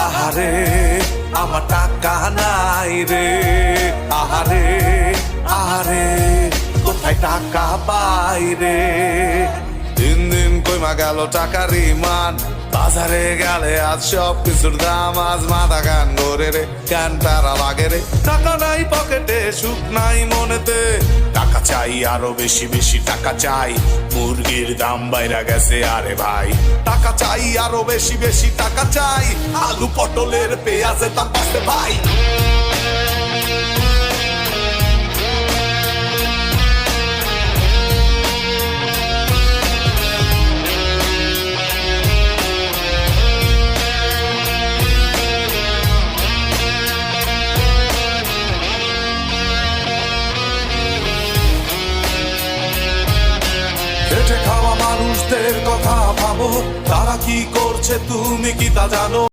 আহারে আমার টাকা নাই রে, আহারে আহারে কোথায় টাকা পাই রে। দিন দিন কইমা গেল টাকার ইমান, বাজারে গেলে আজ সব কিছুর দাম, আজ মাথা গান করে রে, কেন প্যারা লাগে রে। টাকা নাই পকেটে, সুখ নাই মনেতে, টাকা চাই আরো বেশি বেশি টাকা চাই, মুরগির দাম বাইরা গেছে আরে ভাই। টাকা চাই আরো বেশি বেশি টাকা চাই, আলু পটলের পেঁয়াজের দাম বাড়ছে ভাই। খেটে খাওয়া মানুষদের কথা ভাবো, তারা কি করছে তুমি কি তা জানো?